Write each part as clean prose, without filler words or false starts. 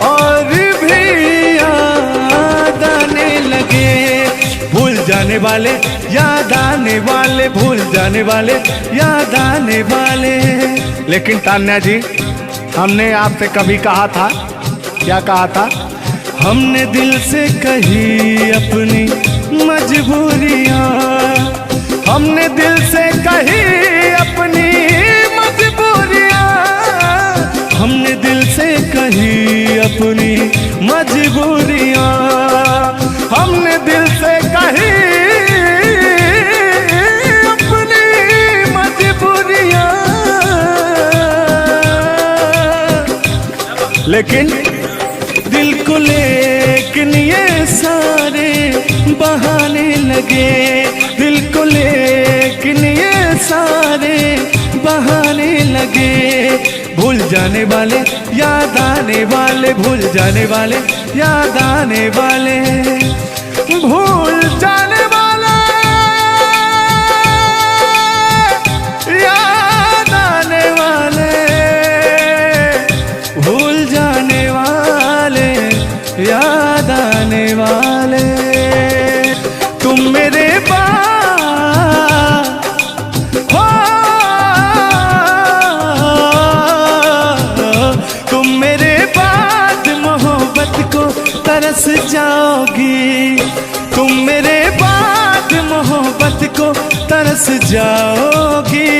और भी याद आने लगे। भूल जाने वाले याद आने वाले, भूल जाने वाले याद आने वाले। लेकिन तान्या जी, हमने आपसे कभी कहा था, क्या कहा था? हमने दिल से कही अपनी मजबूरियां, हमने दिल से कही अपनी मजबूरियां, हमने दिल से कही अपनी मजबूरियां, हमने दिल से कही अपनी मजबूरियां। लेकिन दिल को लेकिन ये सारे बहाने लगे, दिल को लेकिन ये सारे बहाने लगे। भूल जाने वाले याद आने वाले, भूल जाने वाले याद आने वाले, भूल जाने वाले याद आने वाले, भूल जाने वाले याद आने वाले। तुम मेरे तरस जाओगी, तुम मेरे बाद मोहब्बत को तरस जाओगी,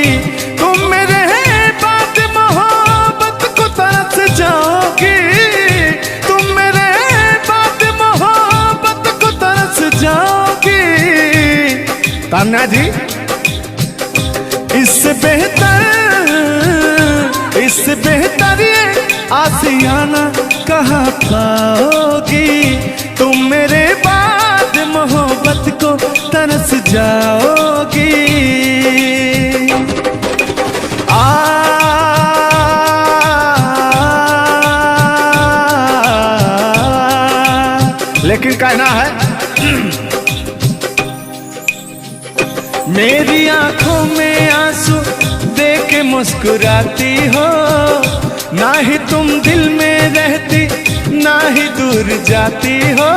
तुम मेरे बाद मोहब्बत को तरस जाओगी, तुम मेरे बाद मोहब्बत को तरस जाओगी। तान्या जी, इससे बेहतर ये आशियाना कहाँ पाओगी। तुम मेरे बाद मोहब्बत को तरस जाओगी। लेकिन कहना है, मेरी आंखों में आंसू देख के मुस्कुराती हो, ना ही तुम दिल में रहती, ना ही दूर जाती हो।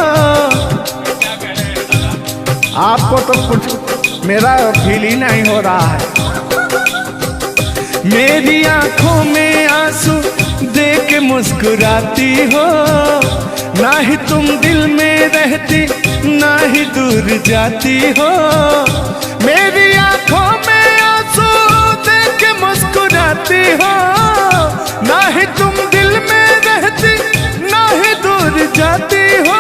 आपको तो कुछ मेरा फील ही नहीं हो रहा है। मेरी आंखों में आंसू देख के मुस्कुराती हो, ना ही तुम दिल में रहती, ना ही दूर जाती हो। मेरी आंखों में आंसू देख के मुस्कुराती हो, ना ही तुम दिल में रहती, ना ही दूर जाती हो।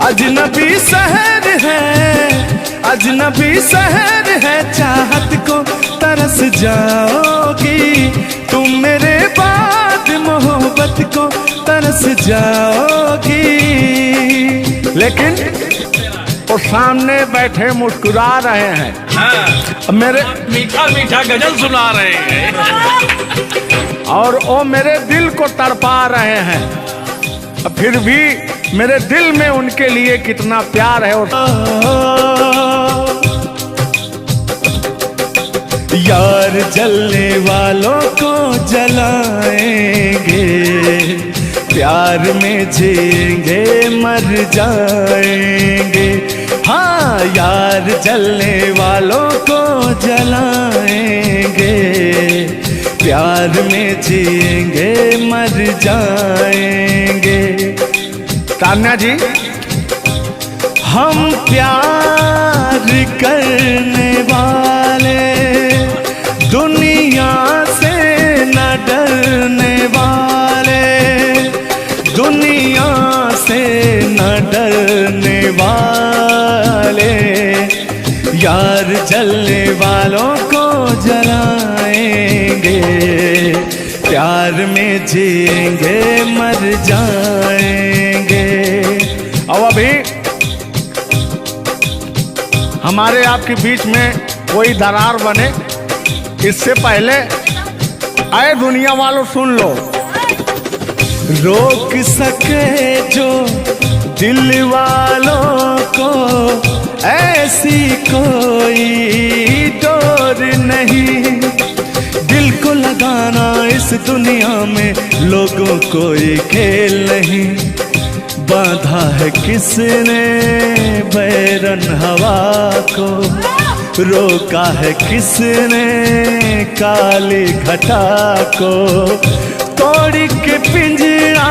अजनबी शहर है, अजनबी शहर है, चाहत को तरस जाओगी। तुम मेरे बाद मोहब्बत को तरस जाओगी। लेकिन वो सामने बैठे मुस्कुरा रहे हैं, हाँ। मेरे मीठा मीठा गजल सुना रहे हैं और वो मेरे दिल को तड़पा रहे हैं। फिर भी मेरे दिल में उनके लिए कितना प्यार है। यार जलने वालों को जलाएंगे, प्यार में जिएंगे मर जाएंगे। हाँ, यार जलने वालों को जलाएंगे, प्यार में जिएंगे मर जाएंगे। तान्या जी, हम प्यार करने वाले दुनिया से न डरने वाले, दुनिया से न डरने वाले, यार जलने वालों को जलाएंगे, प्यार में जिएंगे मर जाएंगे। और अभी हमारे आपके बीच में कोई दरार बने, इससे पहले आए दुनिया वालों सुन लो। रोक सके जो दिल वालों को ऐसी कोई डोर नहीं। दिल को लगाना इस दुनिया में लोगों कोई खेल नहीं। बांधा है किसने बैरन हवा को, रोका है किसने काली घटा को। तोड़ के पिंजरा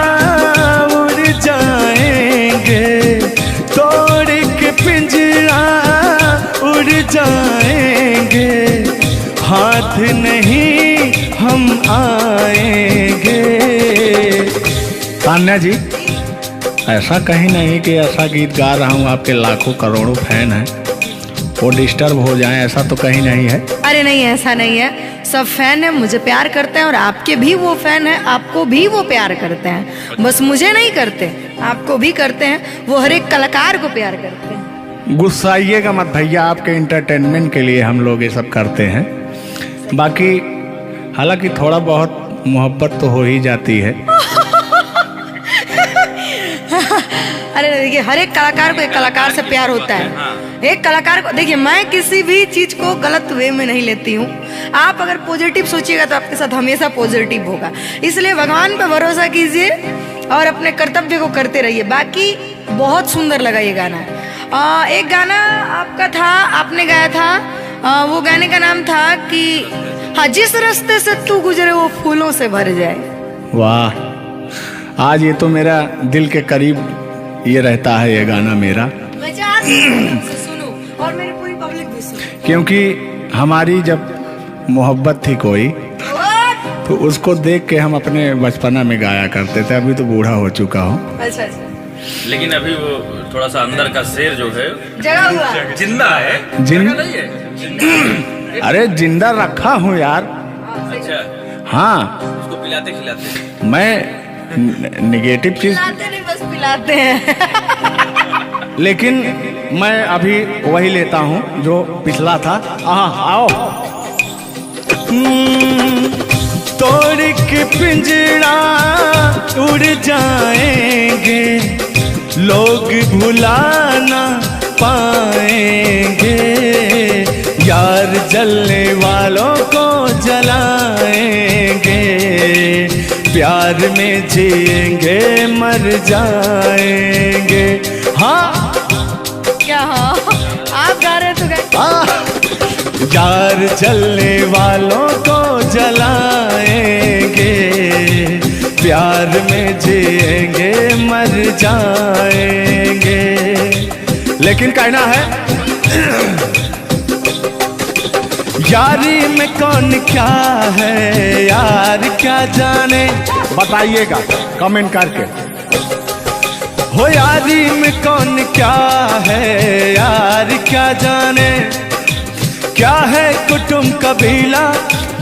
उड़ जाएंगे, तोड़ के पिंजरा उड़ जाएंगे। हाथ नहीं हम आएंगे। तान्या जी, ऐसा कहीं नहीं कि ऐसा गीत गा रहा हूँ आपके लाखों करोड़ों फैन हैं वो डिस्टर्ब हो जाएं, ऐसा तो कहीं नहीं है। अरे नहीं, ऐसा नहीं है। सब फैन है, मुझे प्यार करते हैं और आपके भी वो फैन है, आपको भी वो प्यार करते हैं। बस मुझे नहीं करते, आपको भी करते हैं। वो हर एक कलाकार को प्यार करते हैं। गुस्साइएगा मत भैया, आपके इंटरटेनमेंट के लिए हम लोग ये सब करते हैं। बाकी हालांकि थोड़ा बहुत मोहब्बत तो हो ही जाती है। अरे देखिए, हर एक कलाकार को एक कलाकार से प्यार होता है। एक कलाकार को देखिए, मैं किसी भी चीज को गलत वे में नहीं लेती हूँ। आप अगर पॉजिटिव सोचिएगा तो आपके साथ हमेशा पॉजिटिव होगा। इसलिए भगवान पे भरोसा कीजिए और अपने कर्तव्य को करते रहिए। बाकी बहुत सुंदर लगा ये गाना। एक गाना आपका था, आपने गाया था, वो गाने का नाम था कि हाँ, जिस रास्ते से तू गुजरे वो फूलों से भर जाए। वाह, आज ये तो मेरा दिल के करीब ये रहता है ये गाना मेरा, मैं चाहती हूँ उसे सुनो और मेरी पूरी पब्लिक भी सुने। क्योंकि हमारी जब मोहब्बत थी कोई तो उसको देख के हम अपने बचपना में गाया करते थे। अभी तो बूढ़ा हो चुका हूँ। अच्छा अच्छा, लेकिन अभी वो थोड़ा सा अंदर का शेर जो है जगह हुआ जिंदा है। जिन नहीं है। अरे जिंदा रखा हूँ यार। अच्छा, हाँ, उसको पिलाते खिलाते। मैं निगेटिव चीज, पिलाते नहीं, बस पिलाते हैं। लेकिन मैं अभी वही लेता हूँ जो पिछला था। आओ। तोड़ के पिंजरा उड़ जाएंगे, लोग भुला ना पाएंगे। यार जलने वालों को जलाएंगे, प्यार में जिएंगे मर जाएंगे। हाँ क्या हाँ, आप गा रहे तो गा। यार जलने वालों को जलाएंगे, प्यार में जिएंगे मर जाएंगे। लेकिन कहना है यारी में कौन क्या है, यार क्या जाने। बताइएगा कमेंट करके। हो यारी में कौन क्या है, यार क्या जाने। क्या है कुटुंब कबीला,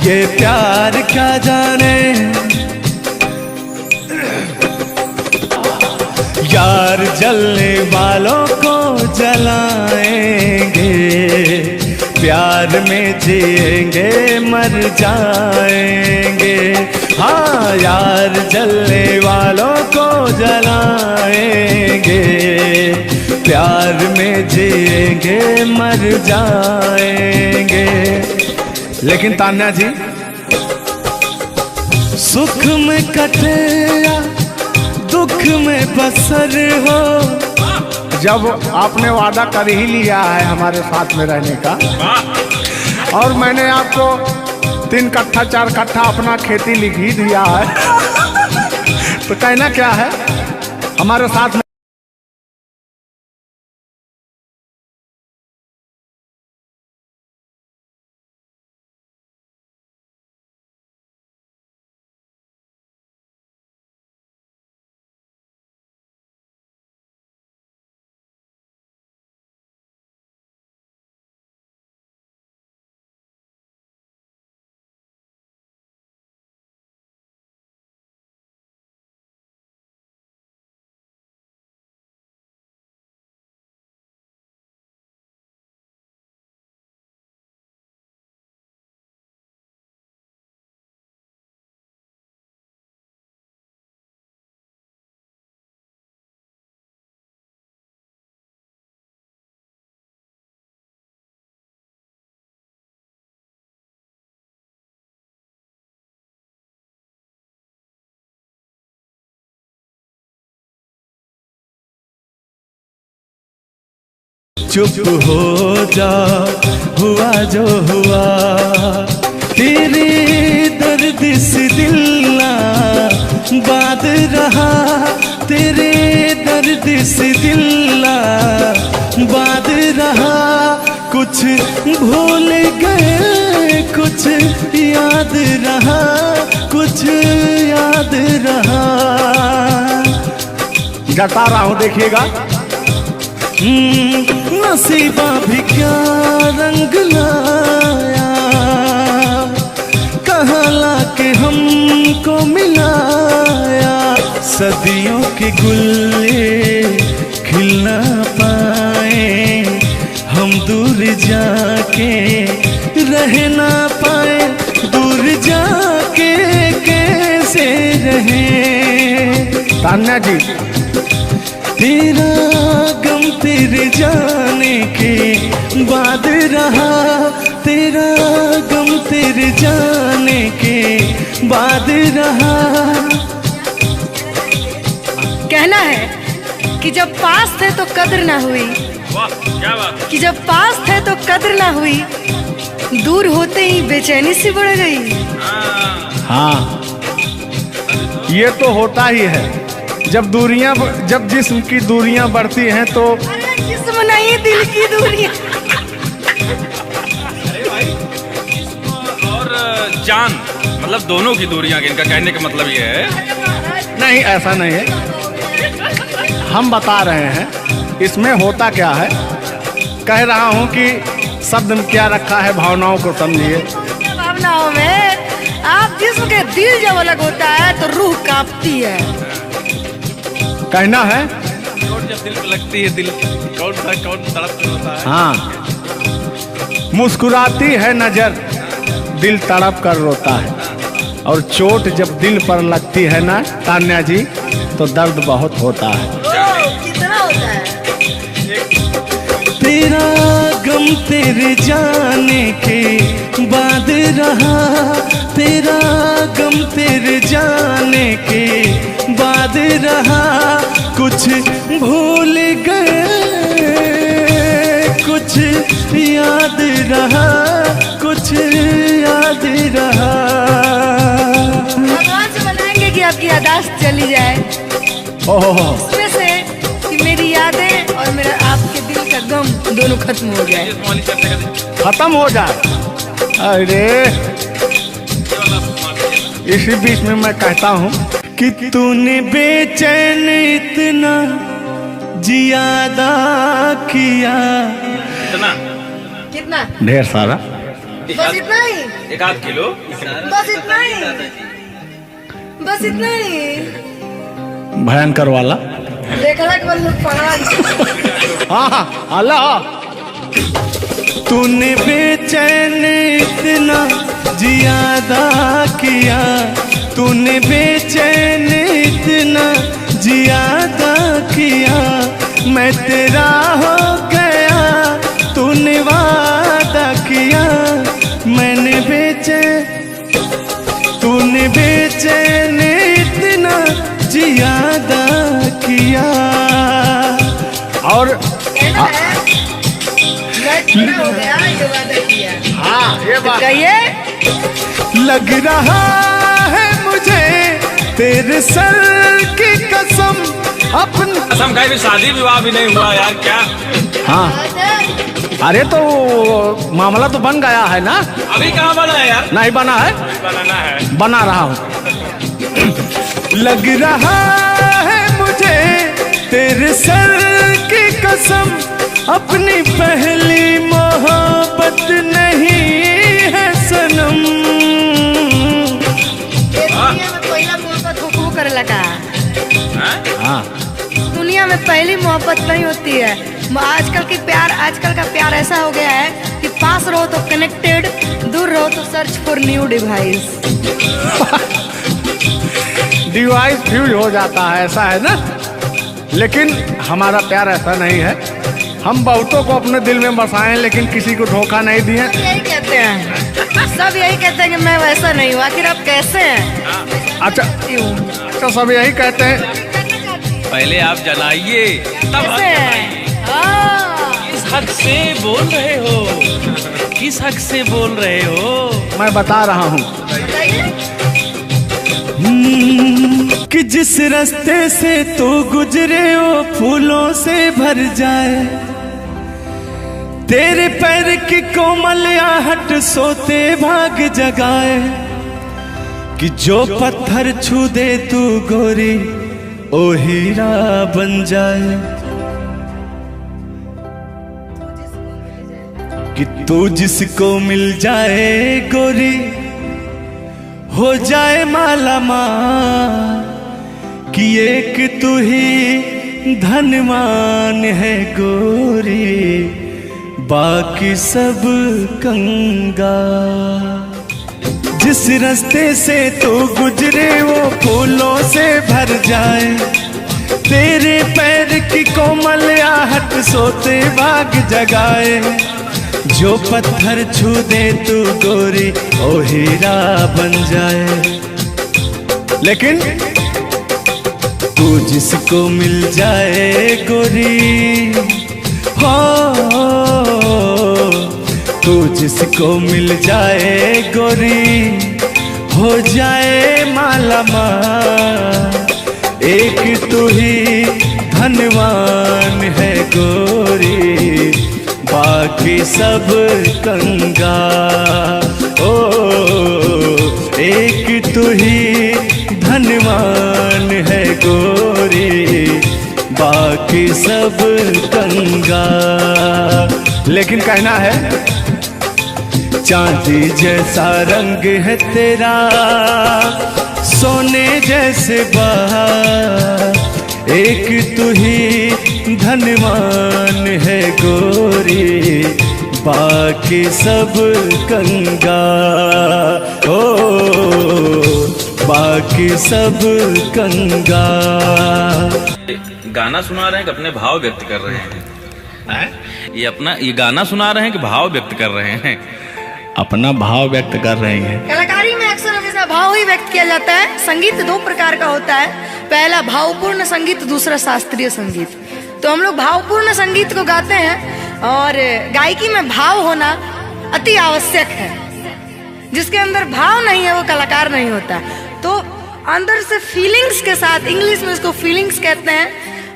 ये प्यार क्या जाने। यार जलने वालों को जलाएंगे, प्यार में जिएंगे मर जाएंगे। हाँ, यार जलने वालों को जलाएंगे, प्यार में जिएंगे मर जाएंगे। लेकिन तान्या जी, सुख में कटे या दुख में बसर हो, जब आपने वादा कर ही लिया है हमारे साथ में रहने का, और मैंने आपको 3 कट्ठा 4 कट्ठा अपना खेती लिख ही दिया है, तो कहना क्या है हमारे साथ में चुप हो जा, हुआ जो हुआ। तेरे दर्द से दिल ना बात रहा, तेरे दर्द से दिल ना बात रहा। कुछ भूल गए, कुछ याद रहा, कुछ याद रहा। जता रहा हूँ, देखिएगा। नसीबा भी क्या रंग लाया, कहाँ लाके हमको मिलाया। सदियों के गुल्ले खिल ना पाए, हम दूर जाके रह ना पाए। दूर जाके कैसे रहें तान्या जी। तेरा गम तेरे जाने के बाद रहा, तेरा गम तेरे जाने के बाद रहा। कहना है कि जब पास थे तो कद्र ना हुई, वाह क्या बात। कि जब पास थे तो कद्र ना हुई, दूर होते ही बेचैनी सी बढ़ गई। हाँ, ये तो होता ही है। जब जिस्म की दूरियां बढ़ती हैं तो अरे जिस्म नहीं, दिल की दूरियां। अरे भाई जिस्म और जान मतलब दोनों की दूरियां, इनका कहने का मतलब ये है। नहीं, ऐसा नहीं है। हम बता रहे हैं इसमें होता क्या है। कह रहा हूं कि शब्द में क्या रखा है, भावनाओं को समझिए। भावनाओं में आप जिस्म के दिल जब अलग होता है तो रूह कांपती है। कहना है चोट जब दिल पे लगती है, दिल कौन तड़प कर होता है। हाँ, मुस्कुराती है नजर, दिल तड़प कर रोता है। और चोट जब दिल पर लगती है ना तान्या जी, तो दर्द बहुत होता है। कितना होता है। तेरा गम तेरे जाने के बाद रहा, तेरा गम तेरे जाने के बाद रहा। कुछ भूल गए, कुछ याद रहा, कुछ याद रहा। भगवान से मनाएंगे कि आपकी यादाश्त चली जाए, ओह, उसमें से कि मेरी यादें और मेरा आपके दिल का गम दोनों खत्म हो जाए। जिस्म वाली चर्चा का दिन। खत्म हो जाए। अरे ये वाला मान लीजिए। इसी बीच में मैं कहता हूँ कि तूने बेचैन इतना जियादा किया। इतना कितना? ढेर सारा। बस इतना ही, एक आध किलो। बस इतना ही, बस इतना ही। भयंकर वाला। देखला के बाद लोग पढ़ा। हाँ, अल्लाह। तूने बेचैन इतना जियादा किया, तूने बेचैन इतना जियादा किया। मैं तेरा हो गया, तूने वादा किया। मैंने तूने बेचैन इतना जियादा किया। और हो गया, ये वादा किया। हाँ, ये बात कहिए। लग रहा है मुझे तेरे सर की कसम, अपनी कसम खाई भी शादी विवाह भी नहीं हुआ यार, क्या हाँ। अरे तो मामला तो बन गया है ना। अभी कहाँ बना है यार। नहीं बना है, अभी बनाना है। बना रहा हूँ। लग रहा है मुझे तेरे सर की कसम, अपनी पहली मोहब्बत नहीं है सनम। दुनिया में पहला मोहब्बत हुकू करे लगा। हाँ, दुनिया में पहली मोहब्बत नहीं होती है। आजकल का प्यार ऐसा हो गया है कि पास रहो तो कनेक्टेड, दूर रहो तो search for new device. Device fuse हो जाता है, ऐसा है ना। लेकिन हमारा प्यार ऐसा नहीं है। हम बहुतों को अपने दिल में बसाए, लेकिन किसी को धोखा नहीं दिए। यही कहते हैं, सब यही कहते हैं कि मैं वैसा नहीं हूँ। आखिर आप कैसे हैं? अच्छा, सब यही कहते हैं। पहले आप जलाइए तब हम कैसे हैं? जलाएंगे। हाँ। इस हक से बोल रहे हो? किस हक से बोल रहे हो? मैं बता रहा हूँ कि जिस रास्ते से तू गुजरे वो फूलों से भर जाए, तेरे पैर की कोमल आहट सोते भाग जगाए, कि जो पत्थर छू दे तू गोरी ओ हीरा बन जाए, कि तू जिसको मिल जाए गोरी हो जाए माला माल, कि एक तू ही धनवान है गोरी बाकी सब कंगाल। जिस रास्ते से तू गुजरे वो फूलों से भर जाए, तेरे पैर की कोमल आहट सोते भाग जगाए, जो पत्थर छू दे तू गोरी ओ हीरा बन जाए। लेकिन तू जिसको मिल जाए गोरी हो, तू जिसको मिल जाए गोरी हो जाए माला माल, एक तू ही धनवान है गोरी बाकी सब कंगाल। ओ एक तू ही धनवान है गोरी बाकी सब कंगाल। लेकिन कहना है चांदी जैसा रंग है तेरा सोने जैसे बहार, एक तू ही धनवान है गोरी बाकी सब कंगाल। ओ बाकी सब कंगाल। गाना सुना रहे हैं कि अपने भाव व्यक्त कर रहे हैं? ये गाना सुना रहे हैं कि भाव व्यक्त कर रहे हैं? अपना भाव व्यक्त कर रहे हैं। कलाकारी में अक्सर हमेशा भाव ही व्यक्त किया जाता है। संगीत दो प्रकार का होता है, पहला भावपूर्ण संगीत, दूसरा शास्त्रीय संगीत। तो हम लोग भावपूर्ण संगीत को गाते हैं और गायकी में भाव होना अति आवश्यक है। जिसके अंदर भाव नहीं है वो कलाकार नहीं होता। तो अंदर से फीलिंग्स के साथ, इंग्लिश में इसको फीलिंग्स कहते हैं,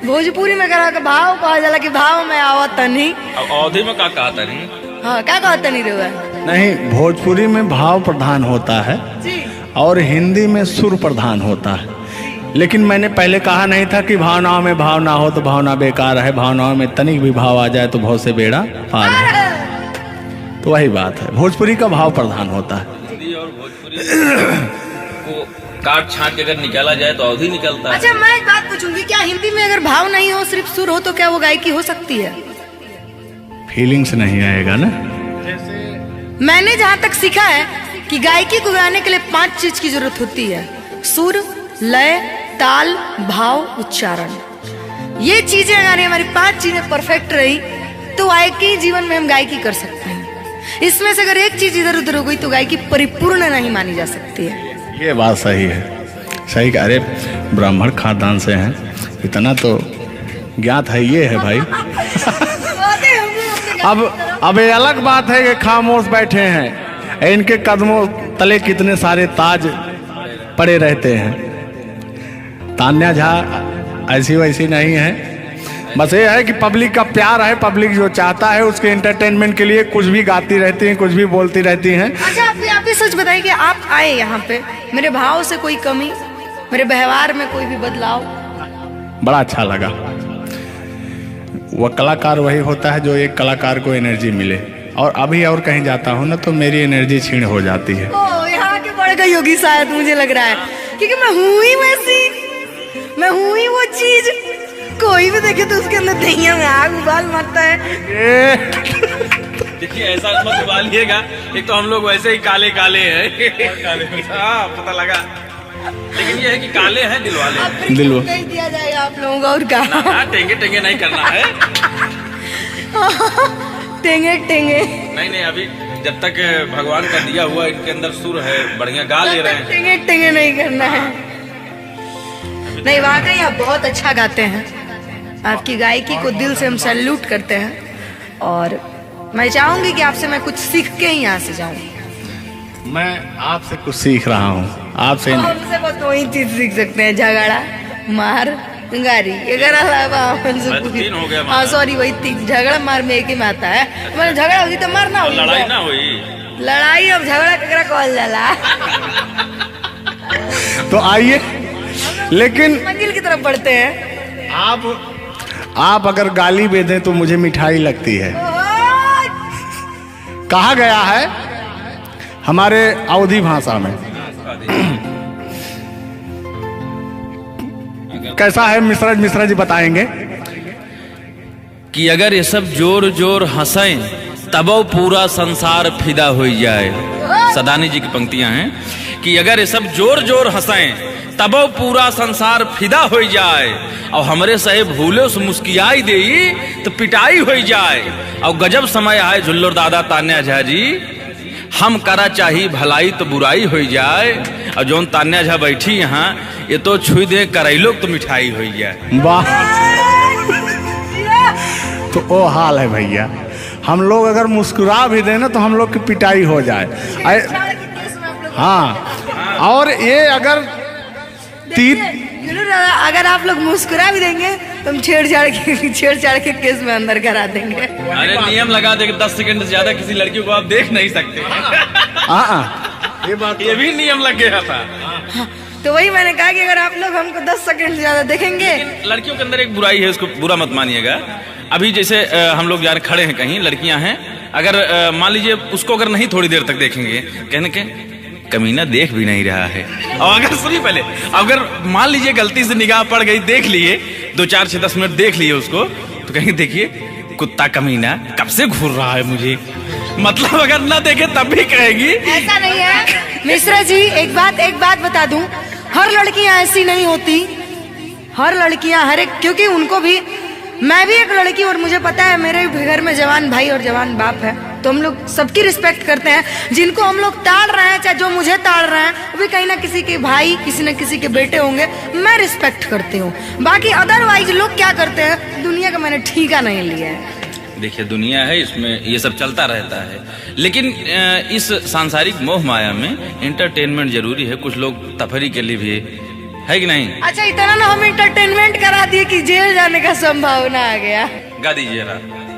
भोजपुरी में कहा भाव कहा जाला कि भाव में आवत नहीं। अब अवधि में क्या कहा था नहीं? हाँ क्या कहता नहीं रे? नहीं, भोजपुरी में भाव प्रधान होता है जी। और हिंदी में सुर प्रधान होता है। लेकिन मैंने पहले कहा नहीं था कि भावनाओं में भाव ना हो तो भावना बेकार है, भावनाओं में तनिक भी भाव आ जाए तो भाव से बेड़ा पार है। तो वही बात है, भोजपुरी का भाव प्रधान होता है। हिंदी और भोजपुरी को काट छाट के अगर निकाला जाए तो अवधि निकलता है। अच्छा मैं एक बात पूछूंगी, क्या हिंदी में अगर भाव नहीं हो सिर्फ सुर हो तो क्या वो गायकी हो सकती है? फीलिंग्स नहीं आएगा ना। मैंने जहाँ तक सीखा है कि गायकी को गाने के लिए 5 चीज की जरूरत होती है: सुर, लय, ताल, भाव, उच्चारण। ये चीजें अगर हमारी 5 चीजें परफेक्ट रही तो गायकी जीवन में हम गायकी कर सकते हैं। इसमें से अगर एक चीज इधर उधर हो गई तो गायकी परिपूर्ण नहीं मानी जा सकती है। ये बात सही है, सही। अरे ब्राह्मण खानदान से हैं, इतना तो ज्ञात है। ये है भाई। अब ये अलग बात है कि खामोश बैठे हैं, इनके कदमों तले कितने सारे ताज पड़े रहते हैं। तान्या झा ऐसी वैसी नहीं है, बस ये है कि पब्लिक का प्यार है, पब्लिक जो चाहता है उसके एंटरटेनमेंट के लिए कुछ भी गाती रहती हैं, कुछ भी बोलती रहती हैं। अच्छा आप भी सच बताइए कि आप आए यहाँ पे, मेरे भाव से कोई कमी, मेरे व्यवहार में कोई भी बदलाव? बड़ा अच्छा लगा। वह कलाकार वही होता है जो एक कलाकार को एनर्जी मिले, और अभी और कहीं जाता हूँ ना तो मेरी एनर्जी छीण हो जाती है। ओ यहाँ के बढ़ गई होगी शायद, मुझे लग रहा है, क्योंकि मैं हूँ ही वैसी, मैं हूँ ही वो चीज। कोई भी देखे तो उसके अंदर दहिया में आग उबाल मारता है। देखिए ऐसा मत उबालिएगा, एक तो हम लोग वैसे ही काले काले हैं। हाँ पता लगा, लेकिन ये है कि काले हैं दिल वाले। दिल नहीं दिया जाएगा आप लोगों को और क्या? टेंगे टेंगे नहीं करना है। टेंगे टेंगे नहीं, अभी जब तक भगवान का दिया हुआ इनके अंदर सुर है, बढ़िया गा ले रहे हैं। टेंगे टेंगे नहीं करना है। नहीं वाकई आप बहुत अच्छा गाते हैं, आपकी गायकी को दिल से हम सैल्यूट करते हैं। और मैं चाहूंगी कि आपसे मैं कुछ सीख के ही यहाँ से जाऊँ। मैं आपसे कुछ सीख रहा हूँ, आपसे नहीं। हमसे बस दो ही चीज सीख सकते हैं, झगड़ा, मार, गारी। अगर अलावा हमसे बस 3 हो गया। हाँ सॉरी, वही 3। झगड़ा मार में एक ही में आता है। मैंने झगड़ा हुई तो मारना हुई, लड़ाई ना हुई। लड़ाई अब झगड़ा ककरा कहल जाला। तो आइए, लेकिन मंजिल की तरफ बढ़ते हैं। आप अगर गाली दे दें तो मुझे मिठाई लगती है। कहा गया है हमारे अवधी भाषा में, कैसा है मिश्रा जी बताएंगे कि अगर ये सब जोर जोर हंसें तबो पूरा संसार फिदा हो जाए। सदानी जी की पंक्तियां हैं कि अगर ये सब जोर जोर हंसें तबो पूरा संसार फिदा हो जाए, और हमरे सहे भूले उस मुस्कियाई दे तो पिटाई हो जाए। और गजब समय आए झुल्लर दादा तान्या झा जी, हम करा चाही भलाई तो बुराई हो जाए। और जोन तान्या झा बैठी यहाँ, ये तो छुई दे करैलो तो मिठाई हो जाए। वाह, तो वो हाल है भैया। हम लोग अगर मुस्कुरा भी दें ना तो हम लोग की पिटाई हो जाए। हाँ, और ये अगर अगर आप लोग मुस्कुरा भी देंगे तो हम छेड़छाड़ के केस में अंदर करा देंगे। अरे नियम लगा दे कि 10 सेकंड से ज्यादा किसी लड़की को आप देख नहीं सकते। ये भी नियम लग गया था। तो वही मैंने कहा कि अगर आप लोग हमको 10 सेकंड से ज्यादा देखेंगे। लड़कियों के अंदर एक बुराई है, उसको बुरा मत मानिएगा। अभी जैसे हम लोग यार खड़े हैं कहीं, लड़कियां हैं, अगर मान लीजिए उसको अगर नहीं थोड़ी देर तक देखेंगे, कहने के कमीना देख भी नहीं रहा है। और अगर सुनिए पहले, अगर मान लीजिए गलती से निगाह पड़ गई, देख लिए 2, 4, 6, 10 मिनट देख लिए उसको, तो कहेंगे देखिए कुत्ता कमीना कब से घूर रहा है मुझे। मतलब अगर ना देखे तब भी कहेगी। ऐसा नहीं है मिश्रा जी, एक बात बता दूं, हर लड़कियां ऐसी नहीं होती। हर लड़कियां हर एक, क्योंकि उनको भी, मैं भी एक लड़की और मुझे पता है मेरे घर में जवान भाई और जवान बाप है, तो हम लोग सबकी रिस्पेक्ट करते हैं। जिनको हम लोग ताड़ रहे हैं, चाहे जो मुझे ताड़ रहे हैं, वो भी कहीं ना किसी के भाई, किसी न किसी के बेटे होंगे, मैं रिस्पेक्ट करती हूँ। बाकी अदरवाइज लोग क्या करते हैं, दुनिया का मैंने ठीका नहीं लिया है। देखिए दुनिया है, इसमें ये सब चलता रहता है, लेकिन इस सांसारिक मोह माया में एंटरटेनमेंट जरूरी है। कुछ लोग तफरी के लिए भी है कि नहीं। अच्छा, इतना ना हम एंटरटेनमेंट करा दिए कि जेल जाने का संभावना आ गया। गा दीजिए,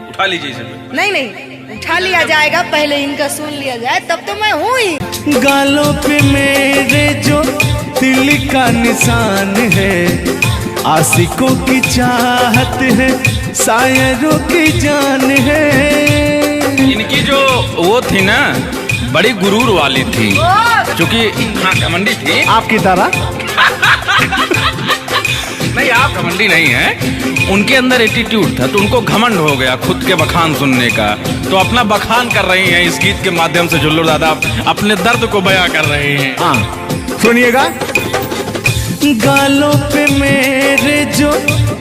उठा लीजिए इसे। नहीं, उठा लिया जाएगा, पहले इनका सुन लिया जाए, तब तो मैं हूँ ही। गालों पे मेरे जो दिल का निशान है, आशिकों की चाहत है, शायरों की जान है। इनकी जो वो थी ना, बड़ी गुरूर वाली थी, क्योंकि हाँ घमंडी थी आपकी तरह। नहीं, आप घमंडी नहीं हैं, उनके अंदर एटीट्यूड था, तो उनको घमंड हो गया खुद के बखान सुनने का। तो अपना बखान कर रही हैं इस गीत के माध्यम से। झुल्लर दादा अपने दर्द को बयां कर रहे हैं। हाँ, सुनिएगा। गालों पे मेरे जो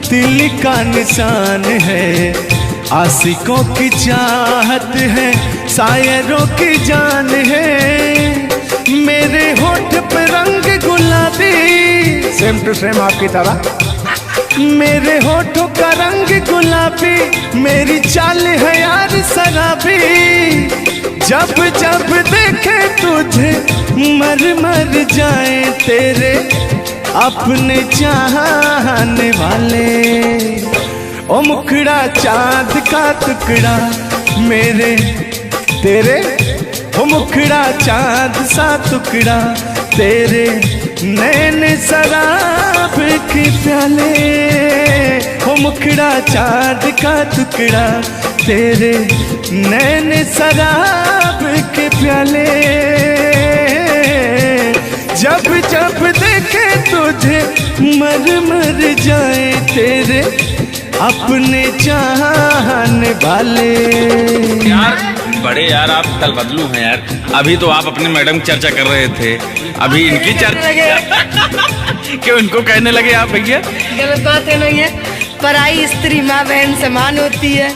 दिल का निशान है, आशिकों की चाहत है, शायरों की जान है। मेरे होठ पे रंग गुलाबी, सेम टू सेम आपकी तरह। मेरे होठों का रंग गुलाबी, मेरी चाल है यार शराबी। जब जब देखे तुझे मर मर जाए तेरे अपने चाहने वाले। ओ मुखड़ा चांद का टुकड़ा मेरे तेरे, ओ मुखड़ा चांद सा टुकड़ा तेरे, नैन शराब के प्याले। ओ मुखड़ा चांद का टुकड़ा तेरे, नैन शराब के प्याले। जब जब देखे तुझे मर मर जाए तेरे अपने चाहने वाले। यार बड़े यार आप कल बदलू हैं यार। अभी तो आप अपने मैडम की चर्चा कर रहे थे, अभी इनकी चर्चा क्यों इनको कहने लगे आप भैया? गलत बात है ना ये। पराई स्त्री माँ बहन समान होती है।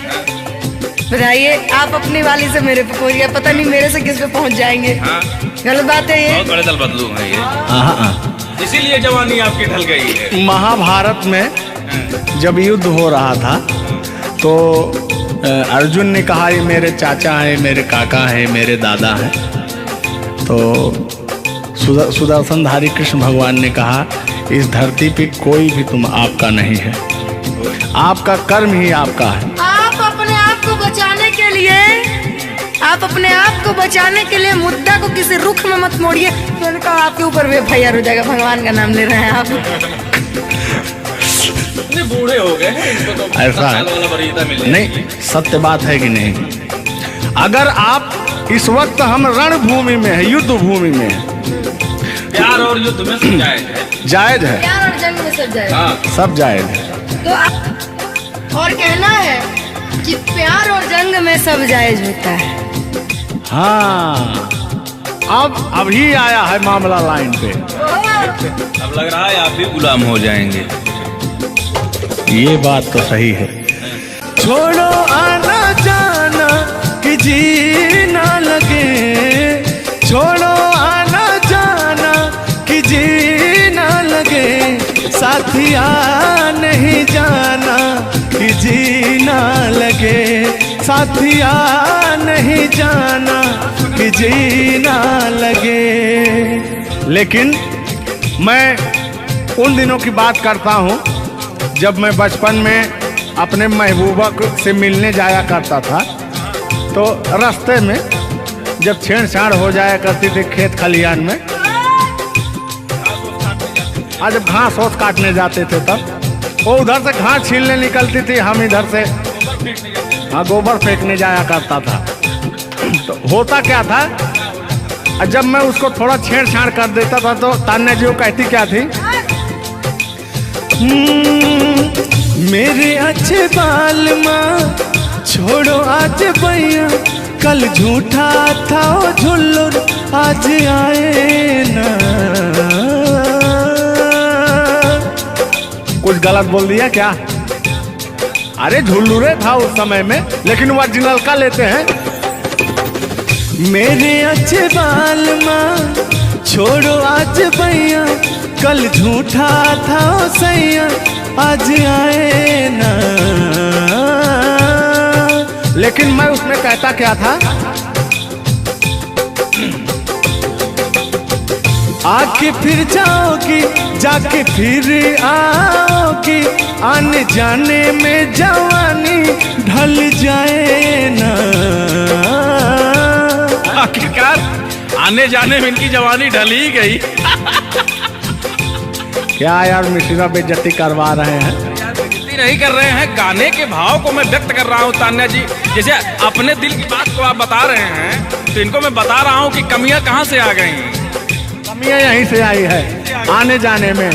बताइए, आप अपनी वाली से मेरे पे पहुंच गया, पता नहीं मेरे से किस पे पहुंच जाएंगे। हाँ। गलत बात है ये। बहुत बड़े दल बदलू हैं ये, इसीलिए जवानी आपकी ढल गई है। महाभारत में जब युद्ध हो रहा था तो अर्जुन ने कहा ये मेरे चाचा हैं, मेरे काका हैं, मेरे दादा हैं। तो सुदर्शनधारी कृष्ण भगवान ने कहा इस धरती पे कोई भी तुम आपका नहीं है, आपका कर्म ही आपका है। आप अपने आप को बचाने के लिए, आप अपने आप को बचाने के लिए मुद्दा को किसी रुख में मत मोड़िए। मैंने कहा आपके ऊपर भी FIR हो जाएगा, भगवान का नाम ले रहे हैं आप। बूढ़े हो गए हैं, इनको तो ऐसा है नहीं, सत्य बात है कि नहीं? अगर आप इस वक्त हम रणभूमि में है, युद्ध भूमि में है, प्यार और युद्ध में सब जायज है। जायज है, प्यार और जंग में सब जायज। हाँ। सब जायज है। तो आप और कहना है कि प्यार और जंग में सब जायज होता है। हाँ, अब अभी आया है मामला लाइन पे। अब लग रहा है आप भी गुलाम हो जाएंगे। ये बात तो सही है। छोड़ो आना जाना कि जी ना लगे, छोड़ो आना जाना कि जी ना लगे, साथिया नहीं जाना कि जी ना लगे, साथिया नहीं जाना कि जी ना लगे। लेकिन मैं उन दिनों की बात करता हूँ जब मैं बचपन में अपने महबूबा से मिलने जाया करता था। तो रास्ते में जब छेड़छाड़ हो जाया करती थी खेत खलिहान में, आज जब घास ओस काटने जाते थे तब वो उधर से घास छीलने निकलती थी, हम इधर से हाँ गोबर फेंकने जाया करता था। तो होता क्या था, जब मैं उसको थोड़ा छेड़छाड़ कर देता था तो तान्या जी वो कहती क्या थी, मेरे अच्छे बाल माँ छोड़ो आज भैया, कल झूठा था वो झुल्लुर आज आए ना। कुछ गलत बोल दिया क्या? अरे झुल्लुरे था उस समय में, लेकिन ओरिजिनल का लेते हैं। मेरे अच्छे बाल माँ छोड़ो आज भैया, कल झूठा था वो सैया आज आए ना। लेकिन मैं उसमें कहता क्या था, आके फिर जाओगी जाके फिर आओगी, आने जाने में जवानी ढल जाए ना। आखिरकार आने जाने में इनकी जवानी ढल ही गई। क्या यार मिश्रा बेइज्जती करवा रहे हैं? बेइज्जती नहीं कर रहे हैं, गाने के भाव को मैं व्यक्त कर रहा हूँ तान्या जी। जैसे अपने दिल की बात को आप बता रहे हैं तो इनको मैं बता रहा हूँ कि कमियां कहाँ से आ गई। कमियां यहीं से आई है आने जाने में।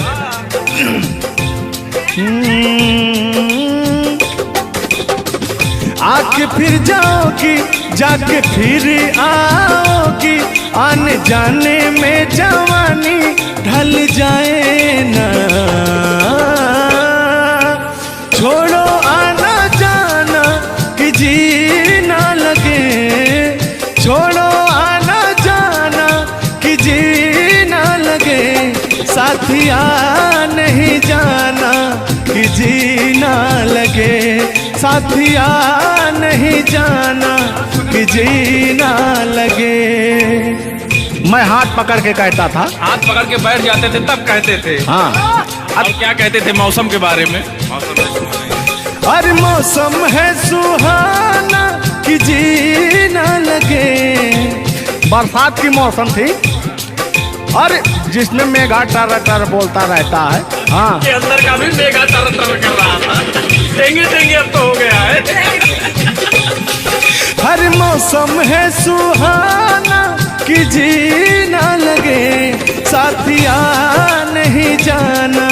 आके फिर जाओगी जाके फिर आओगी, आने जाने में जवानी ढल जाए ना। छोड़ो आना जाना कि जी ना लगे, छोड़ो आना जाना कि जी ना लगे, साथिया नहीं जाना कि जी ना लगे, साथिया नहीं जाना कि जी ना लगे। मैं हाथ पकड़ के कहता था, हाथ पकड़ के बैठ जाते थे तब कहते थे। हाँ अब क्या कहते थे मौसम के बारे में? अरे मौसम है सुहाना कि जी ना लगे। बरसात की मौसम थी और जिसमें मेघा टर टर बोलता रहता है। हाँ के अंदर का भी मेघा टर टर कर रहा था। देंगे देंगे अब तो हो गया है। हर मौसम है सुहाना कि जी ना लगे, साथिया नहीं जाना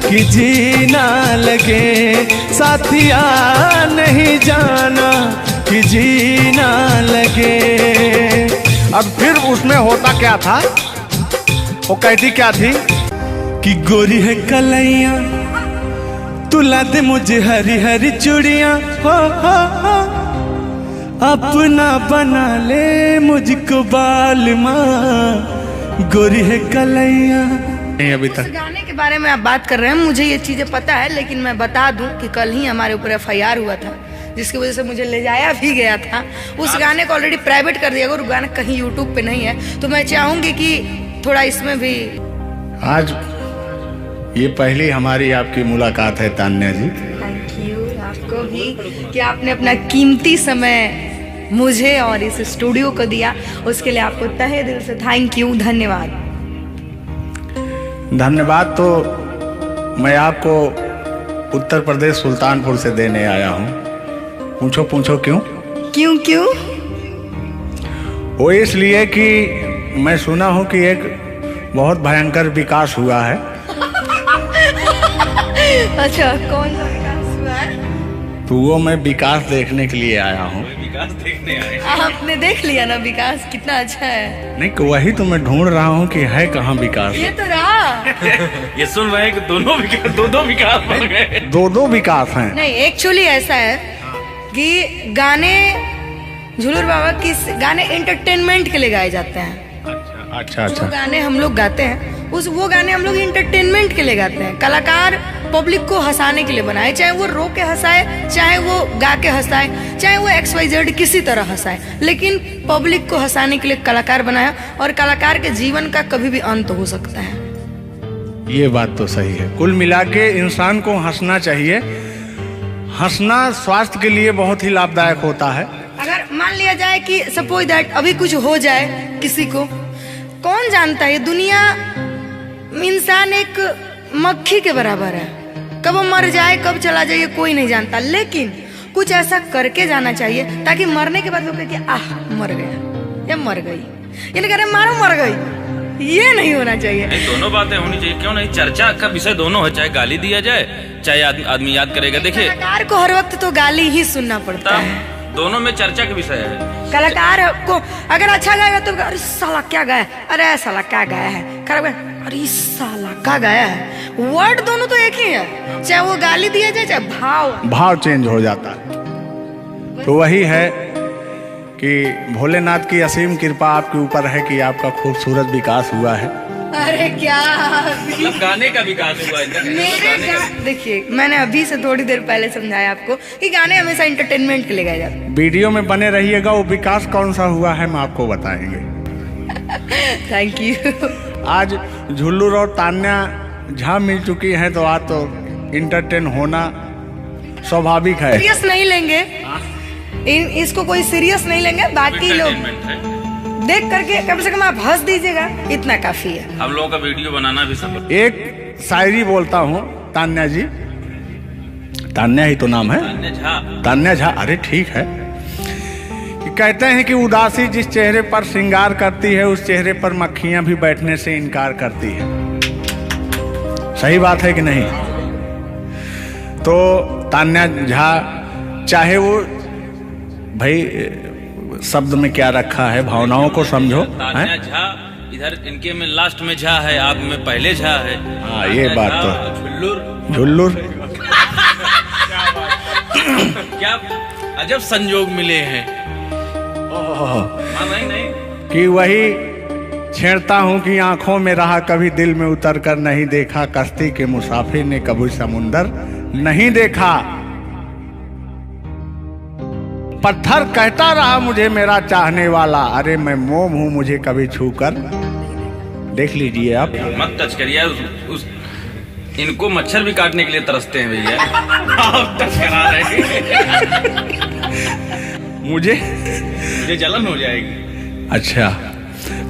कि जी ना लगे, साथिया नहीं जाना कि जी ना लगे। अब फिर उसमें होता क्या था, वो कहती क्या थी कि गोरी है कलैया तुला दे मुझे हरी हरी चूड़ियां, हो अपना बना ले मुझको बाल माँ, गोरी है कलैया। नहीं अभी तक गाने के बारे में आप बात कर रहे हैं, मुझे ये चीजें पता है, लेकिन मैं बता दूं कि कल ही हमारे ऊपर FIR हुआ था जिसकी वजह से मुझे ले जाया भी गया था। उस गाने को ऑलरेडी प्राइवेट कर दिया, अगर गाना कहीं यूट्यूब पे नहीं है तो मैं चाहूंगी कि थोड़ा इसमें भी। आज ये पहली हमारी आपकी मुलाकात है तान्या जी। थैंक यू आपको भी कि आपने अपना कीमती समय मुझे और इस स्टूडियो को दिया, उसके लिए आपको तहे दिल से थैंक यू, धन्यवाद। धन्यवाद तो मैं आपको उत्तर प्रदेश सुल्तानपुर से देने आया हूँ। पूछो पूछो क्यों? क्यों क्यों? वो इसलिए कि मैं सुना हूँ कि एक बहुत भयंकर विकास हुआ है। अच्छा, कौन सा विकास हुआ है? तो वो मैं विकास देखने के लिए आया हूँ। विकास देखने आए। आपने देख लिया ना विकास कितना अच्छा है? नहीं, वही तो मैं ढूंढ रहा हूँ कि है कहाँ विकास। ये तो रहा। ये सुन रहे हैं कि दोनों विकास, दो विकास बन गए। दो विकास हैं। नहीं, एक्चुअली ऐसा है कि गाने झुलूर बाबा की गाने एंटरटेनमेंट के लिए गाए जाते हैं। अच्छा जो गाने हम लोग गाते हैं वो गाने हम लोग इंटरटेनमेंट के लिए गाते हैं। कलाकार पब्लिक को हंसाने के लिए बनाए, चाहे वो रो के हंसाए, चाहे वो गा के हंसाए, चाहे वो XYZ किसी तरह हंसाए, लेकिन पब्लिक को हंसाने के लिए कलाकार बनाया। और कलाकार के जीवन का कभी भी अंत हो सकता है। ये बात तो सही है। कुल मिला के इंसान को हंसना चाहिए। हंसना स्वास्थ्य के लिए बहुत ही लाभदायक होता है। अगर मान लिया जाए कि सपोज दैट अभी कुछ हो जाए किसी को, कौन जानता है? दुनिया इंसान एक मक्खी के बराबर है, कब वो मर जाए कब चला जाए कोई नहीं जानता, लेकिन कुछ ऐसा करके जाना चाहिए ताकि मरने के बाद लोग कहे कि आह मर गया या मर गई, यानी कह रहे मारो मर गई। ये नहीं होना चाहिए। नहीं, दोनों बातें होनी चाहिए। क्यों नहीं? चर्चा का विषय दोनों है, चाहे गाली दिया जाए चाहे आदमी याद करेगा। देखिए, कलाकार को हर वक्त तो गाली ही सुनना पड़ता है। दोनों में चर्चा का विषय है। कलाकार को अगर अच्छा गाएगा तो अरे साला क्या गाया, अरे साला क्या गाया है, खराब गाया, अरे साला क्या गाया है। वर्ड दोनों तो एक ही है, चाहे वो गाली दिया जाए चाहे भाव चेंज हो जाता है। तो वही है कि भोलेनाथ की असीम कृपा आपके ऊपर है कि आपका खूबसूरत विकास हुआ है। अरे क्या मतलब गाने का विकास हुआ है। देखिए, मैंने अभी से थोड़ी देर पहले समझाया आपको कि गाने हमेशा एंटरटेनमेंट के लिए गाए जाते हैं। वीडियो में बने रहिएगा, वो विकास कौन सा हुआ है हम आपको बताएंगे। Thank you. आज झुल्लूर और तान्या झा मिल चुकी हैं, तो आज तो इंटरटेन होना स्वाभाविक है। सीरियस नहीं लेंगे, इसको कोई सीरियस नहीं लेंगे। बाकी लोग देख करके कम से कम आप हंस दीजिएगा, इतना काफी है। हम लोगों का वीडियो बनाना भी सब। एक शायरी बोलता हूँ तान्या जी। तान्या ही तो नाम है, तान्या झा। अरे ठीक है। कहते हैं कि उदासी जिस चेहरे पर श्रृंगार करती है, उस चेहरे पर मक्खियां भी बैठने से इनकार करती है। सही बात है कि नहीं? तो तान्या झा, चाहे वो भाई शब्द में क्या रखा है, भावनाओं को समझो। तान्या झा इधर इनके में लास्ट में झा है, आप में पहले झा है। हाँ, ये बात तो झुल्लुर क्या अजब संजोग मिले हैं। नहीं कि वही छेड़ता हूँ कि आंखों में रहा कभी दिल में उतर कर नहीं देखा, कश्ती के मुसाफिर ने कभी समुंदर नहीं देखा। पत्थर कहता रहा मुझे मेरा चाहने वाला, अरे मैं मोम हूँ मुझे कभी छू कर देख लीजिए आप। मत टच करिए उस इनको मच्छर भी काटने के लिए तरसते हैं भैया। आप टच करा रहे हैं। मुझे जलन हो जाएगी।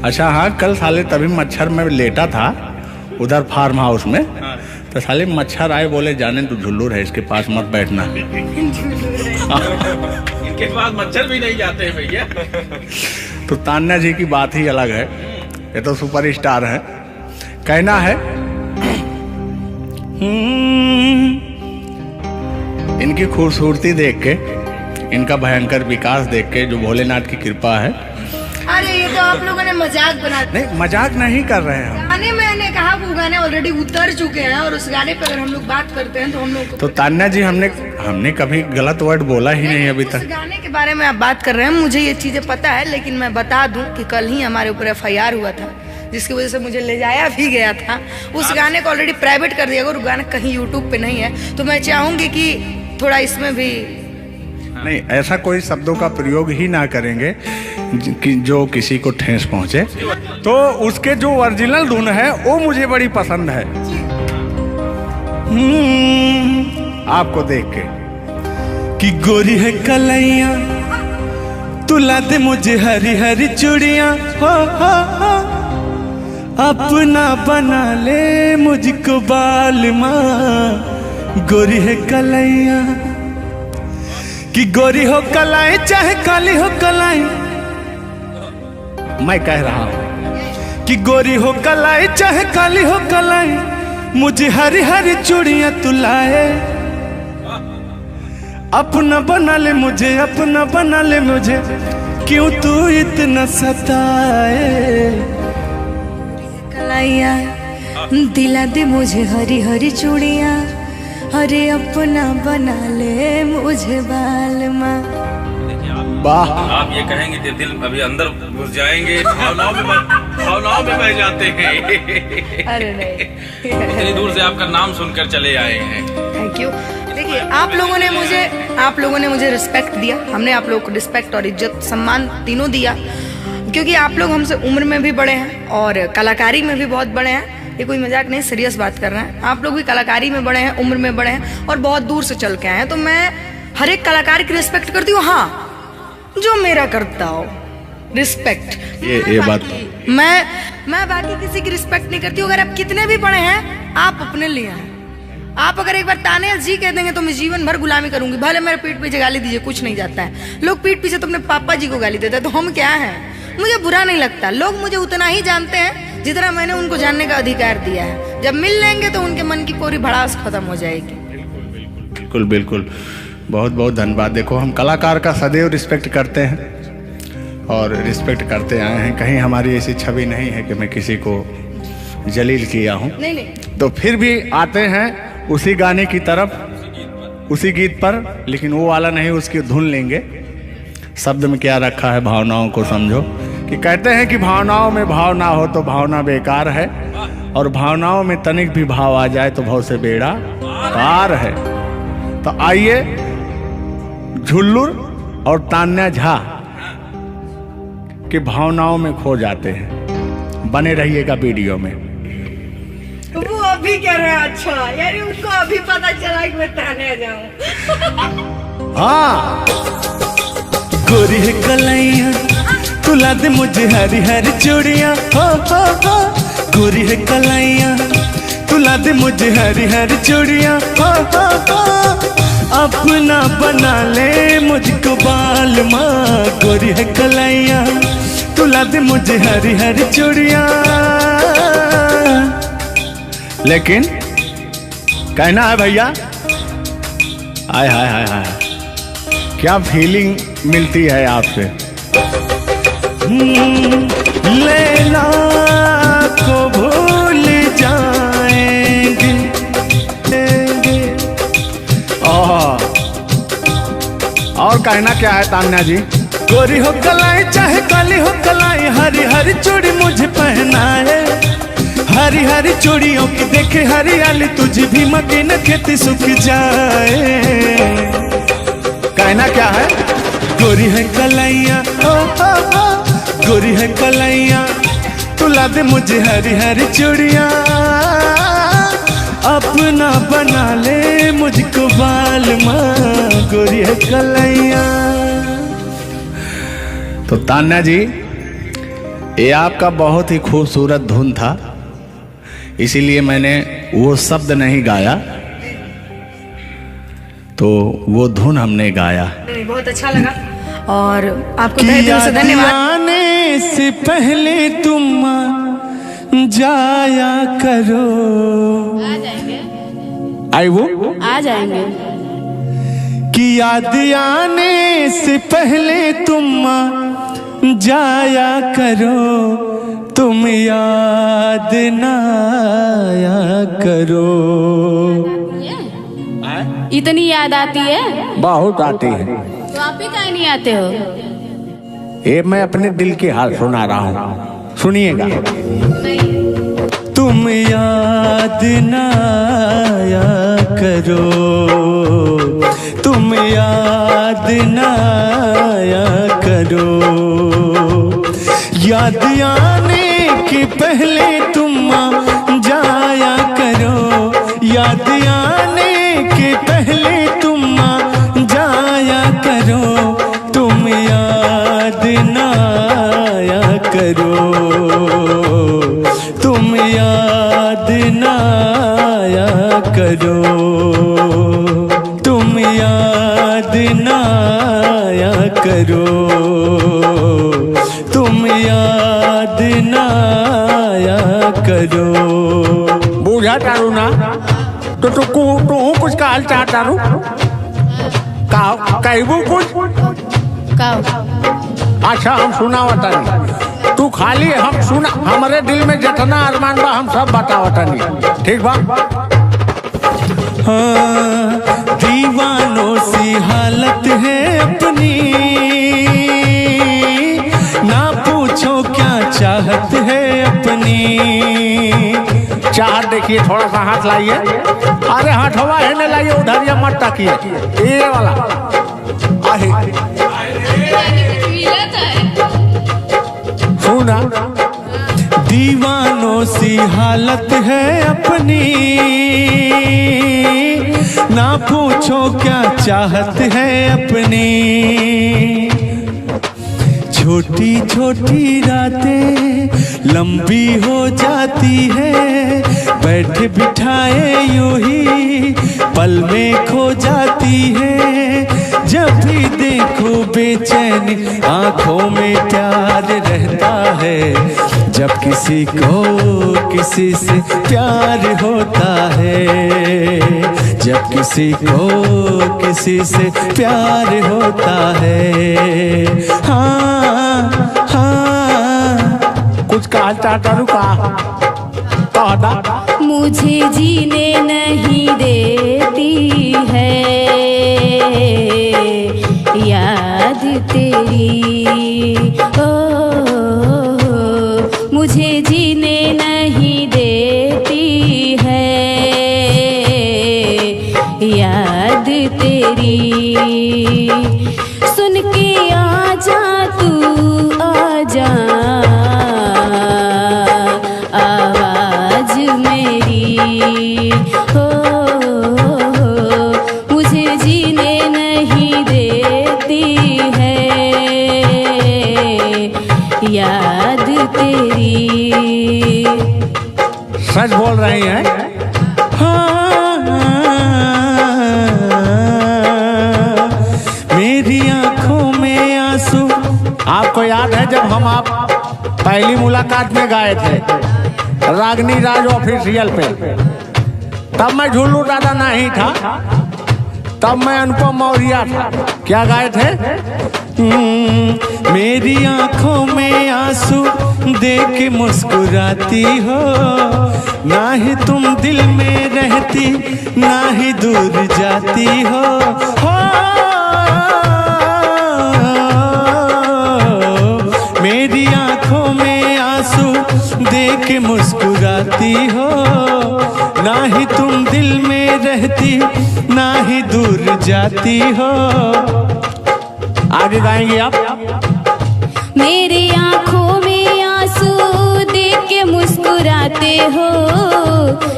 अच्छा हाँ, कल साले तभी मच्छर में लेटा था उधर फार्म हाउस में। हाँ। तो साले मच्छर आए, बोले जाने तू झुल्लूर है, इसके पास मत बैठना। इनके पास मच्छर भी नहीं जाते हैं भैया। तो तान्या जी की बात ही अलग है, ये तो सुपरस्टार है। कहना है इनकी खूबसूरती देख के, इनका भयंकर विकास देख के, जो भोलेनाथ की कृपा है। अरे ये तो आप लोगों ने मजाक बना दिया। नहीं, मजाक नहीं कर रहे हैं। गाने मैंने कहा वो गाने ऑलरेडी उतर चुके हैं, और उस गाने पे अगर हम लोग बात करते हैं तो हम लोग तो तान्या जी, हमने कभी गलत वर्ड बोला ही नहीं अभी उस तक। गाने के बारे में आप बात कर रहे हैं, मुझे ये चीजें पता है, लेकिन मैं बता दूं कि कल ही हमारे ऊपर FIR हुआ था, जिसकी वजह से मुझे ले जाया भी गया था। उस गाने को ऑलरेडी प्राइवेट कर दिया, अगर गाना कहीं यूट्यूब पे नहीं है तो मैं चाहूंगी कि थोड़ा इसमें भी नहीं, ऐसा कोई शब्दों का प्रयोग ही ना करेंगे कि जो किसी को ठेस पहुंचे। तो उसके जो ओरिजिनल धुन है वो मुझे बड़ी पसंद है। आपको देख के कि गोरी है कलैया तुला दे मुझे हरी हरी चूड़ियां, हो अपना बना ले मुझको बाल माँ। गोरी है कलैया कि गोरी हो कलाई चाहे काली हो कलाई, मैं कह रहा हूं कि गोरी हो कलाई चाहे काली हो कलाई, मुझे हरी हरी चूड़ियां तुलाए, अपना बना ले मुझे, अपना बना ले मुझे, क्यों तू इतना सताए। कलाइया दिला दे मुझे हरी हरी चूड़ियां, अरे अपना बना ले मुझे बाल माँ। वाह, आप ये कहेंगे कि दिल अभी अंदर घुस जाएंगे, भावनाओं में बह जाते हैं। अरे नहीं, इतनी दूर से आपका नाम सुनकर चले आए हैं। Thank you. देखिए आप लोगों ने मुझे रिस्पेक्ट दिया, हमने आप लोगों को रिस्पेक्ट और इज्जत सम्मान तीनों दिया, क्योंकि आप लोग हमसे उम्र में भी बड़े हैं और कलाकारी में भी बहुत बड़े हैं। ये कोई मजाक नहीं, सीरियस बात कर रहे हैं। आप लोग भी कलाकारी में बड़े हैं, उम्र में बड़े हैं और बहुत दूर से चल के आए हैं, तो मैं हर एक कलाकार की रिस्पेक्ट करती हूँ। हाँ, जो मेरा करता हो रिस्पेक्ट, ये बात मैं बाकी किसी की रिस्पेक्ट नहीं करती हूँ। अगर आप कितने भी बड़े हैं, आप अपने लिए हैं। आप अगर एक बार ताने जी कह देंगे तो मैं जीवन भर गुलामी करूंगी, भले मेरे पीठ पीछे गाली दीजिए, कुछ नहीं जाता है। लोग पीठ पीछे तो अपने पापा जी को गाली देते हैं, तो हम क्या हैं? मुझे बुरा नहीं लगता। लोग मुझे उतना ही जानते हैं जितना मैंने उनको जानने का अधिकार दिया है। जब मिल लेंगे तो उनके मन की पूरी भड़ास खत्म हो जाएगी। बिल्कुल बिल्कुल, बहुत बहुत धन्यवाद। देखो, हम कलाकार का सदैव रिस्पेक्ट करते हैं और रिस्पेक्ट करते आए हैं। कहीं हमारी ऐसी छवि नहीं है कि मैं किसी को जलील किया हूँ। नहीं। तो फिर भी आते हैं उसी गाने की तरफ, उसी गीत पर, लेकिन वो वाला नहीं, उसकी धुन लेंगे। शब्द में क्या रखा है, भावनाओं को समझो। कि कहते हैं कि भावनाओं में भाव ना हो तो भावना बेकार है, और भावनाओं में तनिक भी भाव आ जाए तो भाव से बेड़ा पार है। तो आइए, झुल्लुर और तान्या झा की भावनाओं में खो जाते हैं। बने रहिएगा वीडियो में। वो अभी कह रहे हैं, अच्छा यानी उनको अभी पता चला कि मैं ताने जाऊं। हाँ, गोरी है कलैया तुला दे मुझे हरी हरी चूड़ियां, हो गोरी है कलैया तुला दे मुझे हरी हरी चूड़ियां, हो अपना बना ले मुझको बाल माँ। गोरी है कलैया तुला दे मुझे हरी हरी चूड़ियां। लेकिन कहना है भैया, हाय हाय हाय हाय, क्या फीलिंग मिलती है आपसे। लैला को भूल जाएंगे। और कहना क्या है तान्या जी। गोरी हो कलाई चाहे काली हो कलाई, हरी हरी चूड़ी मुझे पहनाए, हरी हरी चूड़ियों की देखे हरियाली, तुझे भी मके न खेती सूख जाए। कहना क्या है, गोरी है कलैया, गोरी है कलैया तुला दे मुझे हरी हरी चूड़ियां, अपना बना ले मुझको बाल माँ। गोरी है कलैया। तो तान्या जी, ये आपका बहुत ही खूबसूरत धुन था, इसीलिए मैंने वो शब्द नहीं गाया, तो वो धुन हमने गाया। बहुत अच्छा लगा और आपको तहे दिल से धन्यवाद। आने से पहले तुम जाया करो। आ जाएंगे, आई वो आ जाएंगे। कि याद आने से पहले तुम जाया करो, तुम याद ना आया करो। इतनी याद आती है? बहुत आती है। तो आप ही काहे नहीं आते हो? ये मैं अपने दिल की हाल सुना रहा हूँ, सुनिएगा। तुम याद ना आया करो, तुम याद ना आया करो। याद आने के पहले तुम आ जाया करो। याद आने के पहले तुम आ जाया करो। तुम याद ना आया करो। तुम याद ना आया करो। तुम याद ना आया करो। तुम याद ना आया करो। बूझा तारू ना तो तू कुछ कहल चाह तारू कहबू कुछ। अच्छा हम सुनावतनी, तू खाली हम सुना। हमारे दिल में जितना अरमान बा हम सब बतावतनी, ठीक बा। हाँ, दीवानों सी हालत है अपनी, ना पूछो क्या चाहत है अपनी। चाहत देखिए, थोड़ा सा हाथ लाइए। अरे हाथ हवा है न लाइए, उधर ये मत ताकिए, ये वाला आहे। सुना, दीवानों सी हालत है अपनी, ना पूछो क्या चाहत है अपनी। छोटी छोटी रातें लंबी हो जाती है, बैठे बिठाए यूं ही पल में खो जाती है। जब भी देखो बेचैनी आंखों में प्यार रहता है। जब किसी को किसी से प्यार होता है। जब किसी को किसी से प्यार होता है। हाँ हाँ, कुछ कहा चाहता रू कहा। मुझे जीने नहीं देती है याद तेरी। ओ मुझे जीने नहीं देती है याद तेरी। सुन के आजा तू आजा आवाज मेरी। हो मुझे जीने नहीं देती है याद तेरी। सच बोल रही हैं। मेरी आंखों में आंसू। आपको याद है जब हम आप पहली मुलाकात में गए थे रागनी राज ऑफिशियल पे, तब मैं झुल्लू दादा नहीं था, तब मैं अनुपम मौर्य था। क्या गाए थे? मेरी आंखों में आंसू देख के मुस्कुराती हो। ना ही तुम दिल में रहती, ना ही दूर जाती हो। मेरी आंखों में आंसू देख के मुस्कुराती हो। ना ही तुम दिल में रहती, ना ही दूर जाती हो। आगे गाएंगे आप। मेरी आंखों में आंसू देख के मुस्कुराते हो।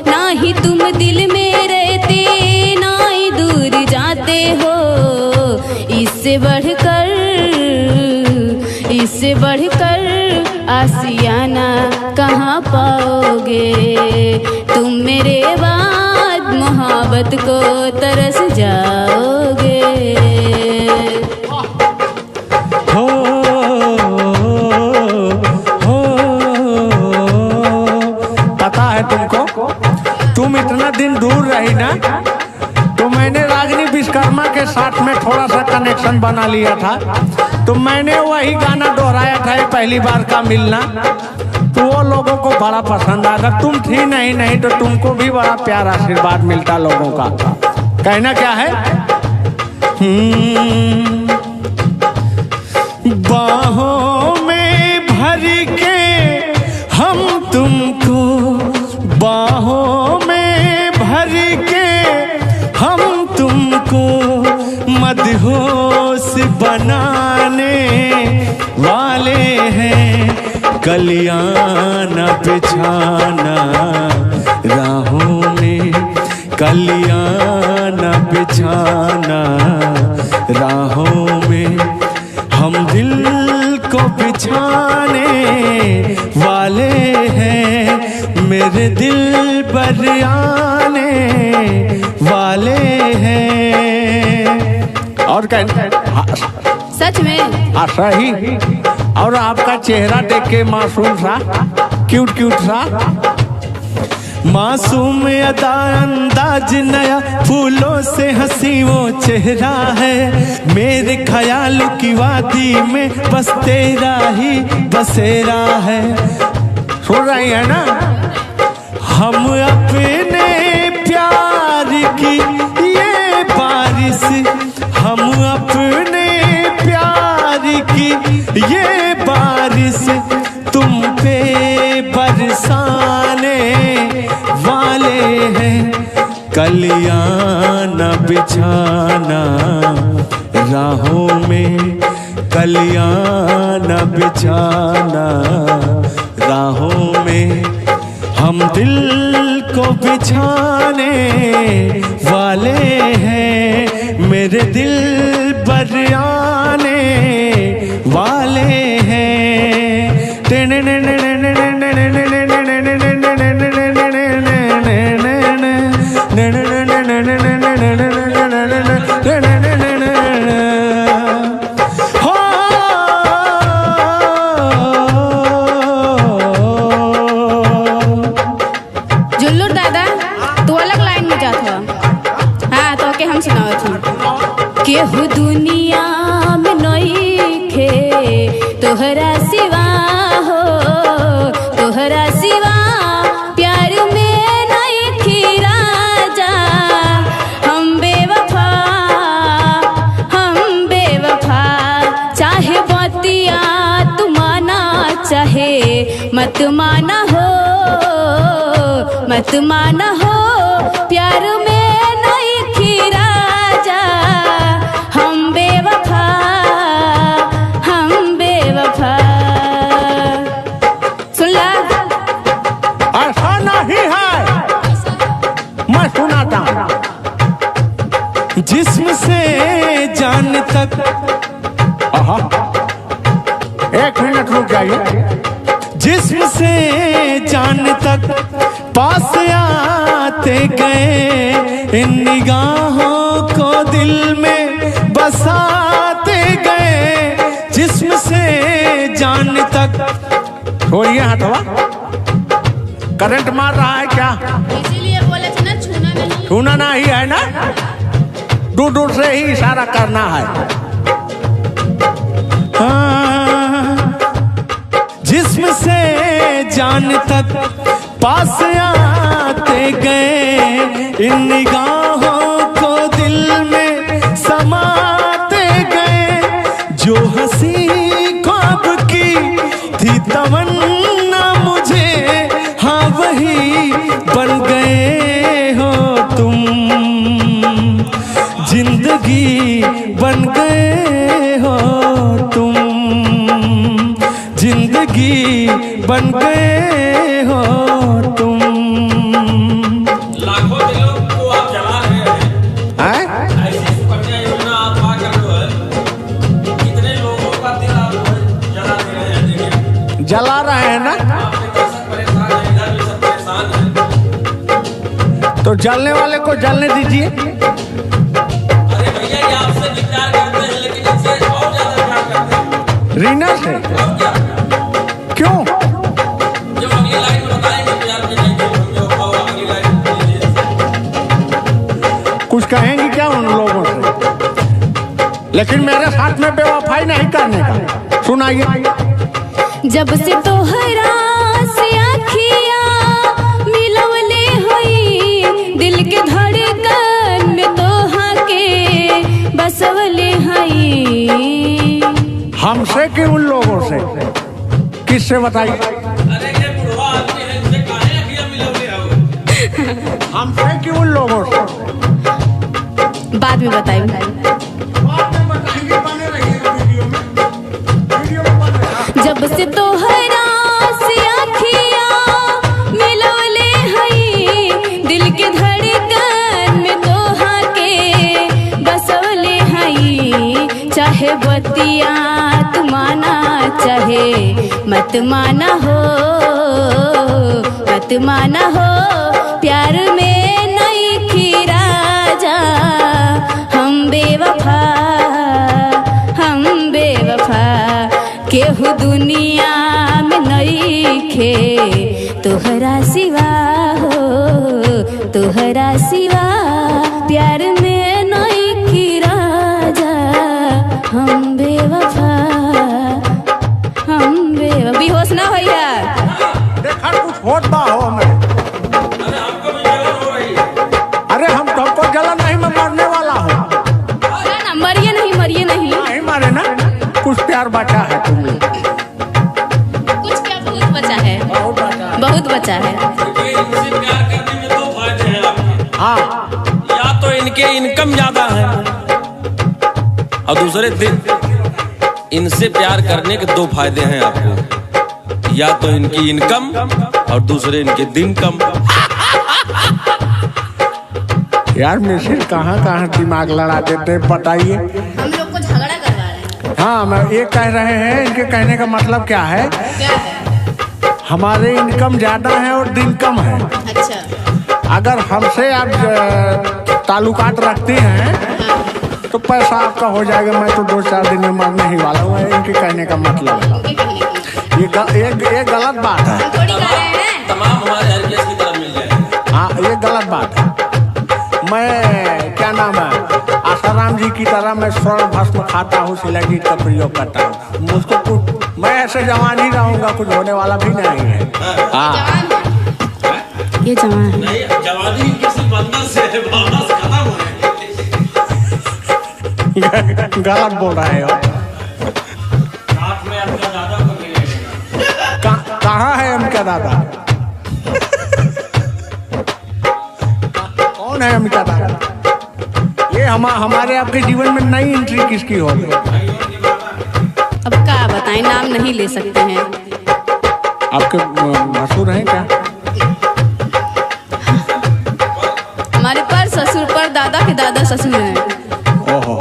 ना ही तुम दिल में रहते, ना ही दूर जाते हो। इससे बढ़कर आसियाना कहाँ पाओगे। तुम मेरे बाद मोहब्बत को तरस जाओगे। पता है तुमको, तुम इतना दिन दूर रही ना, तो मैंने रागिनी विश्वकर्मा के साथ में थोड़ा सा कनेक्शन बना लिया था। तो मैंने वही गाना दोहराया था, ये पहली बार का मिलना। तो वो लोगों को बड़ा पसंद आया। अगर तुम थी नहीं तो तुमको भी बड़ा प्यार आशीर्वाद मिलता लोगों का। कहना क्या है? बाहों में भर के हम तुमको, बाहों में भर के हम तुमको वाले हैं। कलियां न बिछाना राहों में, कलियां न बिछाना राहों में, हम दिल को बिछाने वाले हैं। मेरे दिल पर आने वाले हैं। और कहते सच में? सही। और आपका चेहरा देख के मासूम सा, क्यूट क्यूट सा, मासूम अदा अंदाज नया, फूलों से हंसी वो चेहरा है। मेरे ख्याल की वादी में बस तेरा ही बसेरा है। सुन रही है ना? हम अपने प्यार की ये बारिश, हम अपने प्यार की ये बारिश तुम पे बरसाने वाले हैं। कलियां न बिछाना राहों में, कलियां न बिछाना राहों में, हम दिल को बिछाने वाले हैं। मेरे दिल पर आने वाले हैं। जुल्लू दादा तू अलग लाइन में जात हुआ। हाँ तो के हम सुनावत हूँ। केहू दुनिया में नइखे तोहरा सिवा हो, तोहरा सिवा प्यार में नइखे राजा। हम बेवफा, हम बेवफा, चाहे बतिया तू माना चाहे मत माना हो, मत माना हो, प्यार में नइखे राजा। हम बेवफा, हम बेवफा। सुन ला। ऐसा नहीं है, मैं सुनाता हूँ। जिस्म से जान तक, आहा, एक मिनट रुक जाइए। जिस्म से जान तक पास आते गए, इन निगाहों को दिल में बसाते गए। जिस्म से जान तक। छोड़िए हटवा, करंट मार रहा है क्या? इसीलिए बोले थे ना छूना नहीं। छूना नहीं है ना, दूर दूर से ही इशारा करना है। जिस्म से जान तक पास आते गए, इन निगाहों को दिल में समाते गए। जो हंसी ख्वाब की थी तमन्ना मुझे, हाँ वही बन गए हो तुम। जिंदगी बन गए हो तुम, जिंदगी बन गए हो तुम। लाखों दिलों को आप जला रहे हैं। ऐसी सुकन्या योजना आप पा कर जो है कितने लोगों का दिल आप जला दे रहे हैं। देखिए जला रहे हैं ना, आपके दर्शक परेशान हैं, इधर भी सब परेशान हैं। तो जलने वाले को जलने दीजिए। अरे भैया ये आपसे विचार करते हैं लेकिन इनसे और ज्यादा प्यार करते हैं। रीना से और क्या क्यों? जब अगली लाइन में बताएंगे प्यार के नहीं जो अगली लाइन कुछ कहेंगी क्या उन लोगों से? लेकिन मेरे साथ में बेवफाई नहीं करने का। सुनाइए। जब से तोहरा से आँखियाँ मिलवले हुई, दिल के धड़कन में तोहा के बसवले हई। हमसे कि उन लोगों से? किससे बताइए? अरे ये बुढ़वा आदमी है इनसे काहे अभी मिलोगे आओ। हमसे कि उन लोगों से? बाद में बताइए। बाद में बताएंगे, बने रहिए वीडियो में। वीडियो में जब से तोहरा से आखिया मिलवले हई, दिल के धड़कन में तोहा के बसवले हई। चाहे बतिया तू माना चाहे मत माना हो, मत माना हो, प्यार में नहीं खी राजा। हम बेवफा, हम बेवफा, केहू दुनिया में नहीं खे तोहरा सिवा हो, तोहरा सिवा प्यार में नहीं खी राजा। हम बेवफा, हम बेवफा। बेहोश ना भैया, देखा कुछ होत बा हो में। अरे हम तुमको जलन नहीं, मैं मरने वाला हूँ। ना मरिए नहीं, मरिए नहीं। नहीं मारे ना, कुछ प्यार बचा है तुम्हें। कुछ क्या, बहुत बचा है, बहुत बचा है। इनसे प्यार करने में दो फायदे हैं आपके। हाँ, या तो इनके इनकम ज्यादा है, और दूसरे दिन इनसे प्यार करने के दो फायदे हैं आपको, या तो इनकी इनकम और दूसरे इनके दिन कम। यार मिसिर कहाँ कहाँ दिमाग लड़ा देते बताइए। हम लोग को झगड़ा करवा रहे हैं। हाँ, मैं ये कह रहे हैं, इनके कहने का मतलब क्या है? क्या है? हमारे इनकम ज्यादा है और दिन कम है। अच्छा, अगर हमसे आप ताल्लुकात रखती हैं तो पैसा आपका हो जाएगा। मैं तो 2-4 दिन में मरने ही वाला हूँ। इनके कहने का मतलब है ये गलत बात है। थोड़ी कह रहे हैं। तमाम हमारे हर केस की तरफ मिल जाए। हाँ, ये गलत बात है। मैं क्या नाम है, आसाराम जी की तरह मैं स्वर्ण भस्म खाता हूँ, शिलाजीत का प्रयोग करता हूँ। मुझको कुछ, मैं ऐसे जवान ही रहूंगा, कुछ होने वाला भी नहीं है। हाँ, ये जवान है। नहीं, जवानी किसी बंदर से है, बस खत्म हो गई। गलत बोल रहे हो। साथ में आपका दादा को मिलेगा। कहाँ है उनका दादा? कौन है उनका दादा? ये हमारे आपके जीवन में नई एंट्री किसकी होगी? अब क्या बताएं, नाम नहीं ले सकते हैं। आपके भसुर हैं क्या? हमारे पर ससुर पर दादा के दादा ससुर हैं। ओहो,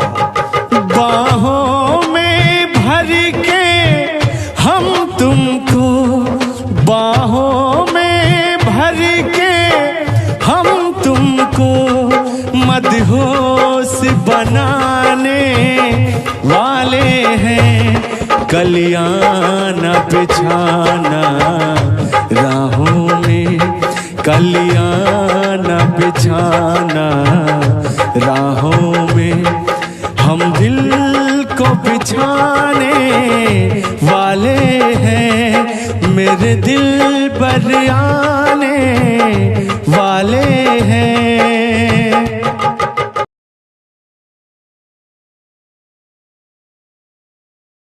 बाहों में भर के हम तुमको, बाहों में भर के हम तुमको मदहोश बनाने वाले हैं। कलियाना बिछाना राहों में, कलियाना बिछाना राहों में, हम दिल को बिछाने वाले हैं। मेरे दिल पर आने वाले